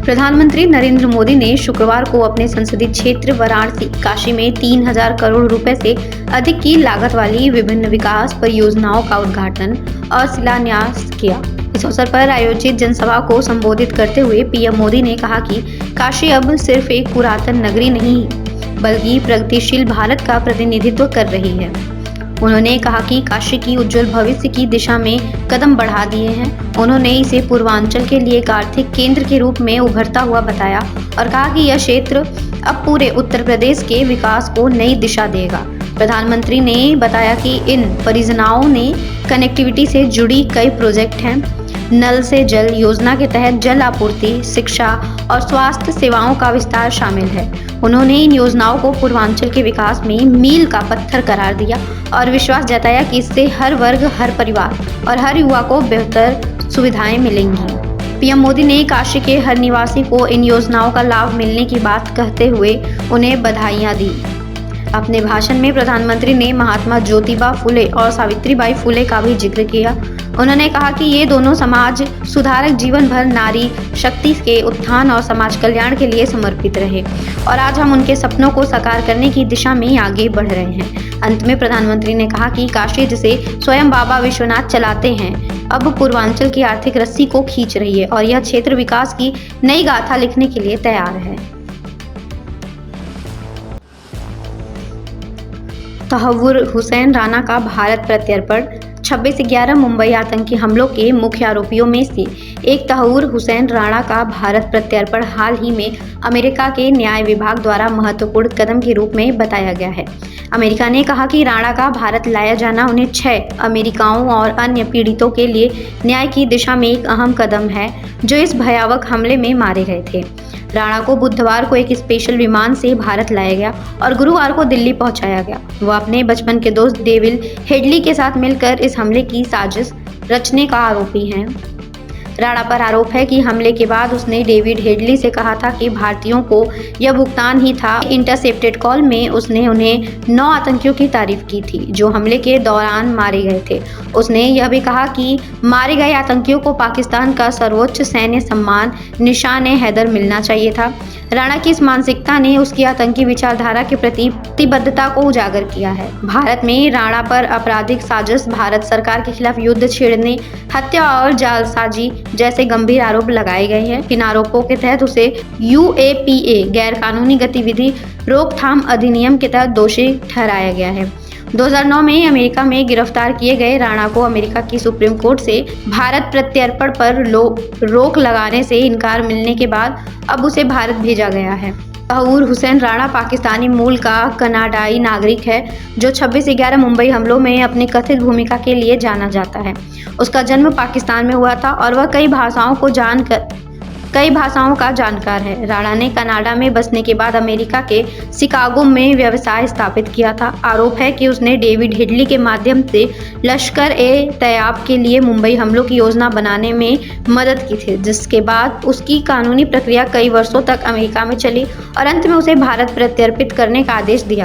प्रधानमंत्री नरेंद्र मोदी ने शुक्रवार को अपने संसदीय क्षेत्र वाराणसी काशी में 3000 करोड़ रुपए से अधिक की लागत वाली विभिन्न विकास परियोजनाओं का उद्घाटन और शिलान्यास किया। इस अवसर पर आयोजित जनसभा को संबोधित करते हुए पीएम मोदी ने कहा कि काशी अब सिर्फ एक पुरातन नगरी नहीं बल्कि प्रगतिशील भारत का प्रतिनिधित्व कर रही है। उन्होंने कहा कि काशी की उज्जवल भविष्य की दिशा में कदम बढ़ा दिए हैं। उन्होंने इसे पूर्वांचल के लिए एक आर्थिक केंद्र के रूप में उभरता हुआ बताया और कहा कि यह क्षेत्र अब पूरे उत्तर प्रदेश के विकास को नई दिशा देगा। प्रधानमंत्री ने बताया कि इन परियोजनाओं ने कनेक्टिविटी से जुड़ी कई प्रोजेक्ट हैं। नल से जल योजना के तहत जल आपूर्ति, शिक्षा और स्वास्थ्य सेवाओं का विस्तार शामिल है। उन्होंने इन योजनाओं को पूर्वांचल के विकास में मील का पत्थर करार दिया और विश्वास जताया कि इससे हर वर्ग, हर परिवार और हर युवा को बेहतर सुविधाएं मिलेंगी। पीएम मोदी ने काशी के हर निवासी को इन योजनाओं का लाभ मिलने की बात कहते हुए उन्हें बधाइयां दी। अपने भाषण में प्रधानमंत्री ने महात्मा ज्योतिबा फुले और सावित्रीबाई फुले का भी जिक्र किया। उन्होंने कहा कि ये दोनों समाज सुधारक जीवन भर नारी शक्ति के उत्थान और समाज कल्याण के लिए समर्पित रहे और आज हम उनके सपनों को साकार करने की दिशा में आगे बढ़ रहे हैं। अंत में प्रधानमंत्री ने कहा कि काशी जिसे स्वयं बाबा विश्वनाथ चलाते हैं अब पूर्वांचल की आर्थिक रस्सी को खींच रही है और यह क्षेत्र विकास की नई गाथा लिखने के लिए तैयार है। तहव्वुर हुसैन राणा का भारत प्रत्यर्पण। 26/11 मुंबई आतंकी हमलों के मुख्य आरोपियों में से एक तहव्वुर हुसैन राणा का भारत प्रत्यर्पण हाल ही में अमेरिका के न्याय विभाग द्वारा महत्वपूर्ण कदम के रूप में बताया गया है। अमेरिका ने कहा कि राणा का भारत लाया जाना उन्हें 6 अमेरिकाओं और अन्य पीड़ितों के लिए न्याय की दिशा में एक अहम कदम है जो इस भयावह हमले में मारे गए थे। राणा को बुधवार को एक स्पेशल विमान से भारत लाया गया और गुरुवार को दिल्ली पहुंचाया गया। वह अपने बचपन के दोस्त डेविड हेडली के साथ मिलकर इस हमले की साजिश रचने का आरोपी है। राणा पर आरोप है कि हमले के बाद उसने डेविड हेडली से कहा था कि भारतीयों को यह भुगतान ही था। इंटरसेप्टेड कॉल में उसने उन्हें 9 आतंकियों की तारीफ की थी जो हमले के दौरान मारे गए थे। उसने यह भी कहा कि मारे गए आतंकियों को पाकिस्तान का सर्वोच्च सैन्य सम्मान निशान-ए-हैदर मिलना चाहिए था। राणा की इस मानसिकता ने उसकी आतंकी विचारधारा के प्रति प्रतिबद्धता को उजागर किया है। भारत में राणा पर आपराधिक साजिश, भारत सरकार के खिलाफ युद्ध छेड़ने, हत्या और जालसाजी जैसे गंभीर आरोप लगाए गए हैं। इन आरोपों के तहत उसे यूएपीए गैर कानूनी गतिविधि रोकथाम अधिनियम के तहत दोषी ठहराया गया है। 2009 में अमेरिका में गिरफ्तार किए गए राणा को अमेरिका की सुप्रीम कोर्ट से भारत प्रत्यर्पण पर रोक लगाने से इनकार मिलने के बाद अब उसे भारत भेजा गया है। तहव्वुर हुसैन राणा पाकिस्तानी मूल का कनाडाई नागरिक है जो 26/11 मुंबई हमलों में अपनी कथित भूमिका के लिए जाना जाता है। उसका जन्म पाकिस्तान में हुआ था और वह कई भाषाओं का जानकार है। राणा ने कनाडा में बसने के बाद अमेरिका के शिकागो में व्यवसाय स्थापित किया था। आरोप है कि उसने डेविड हेडली के माध्यम से लश्कर-ए-तैयबा के लिए मुंबई हमलों की योजना बनाने में मदद की थी, जिसके बाद उसकी कानूनी प्रक्रिया कई वर्षों तक अमेरिका में चली और अंत में उसे भारत प्रत्यर्पित करने का आदेश दिया।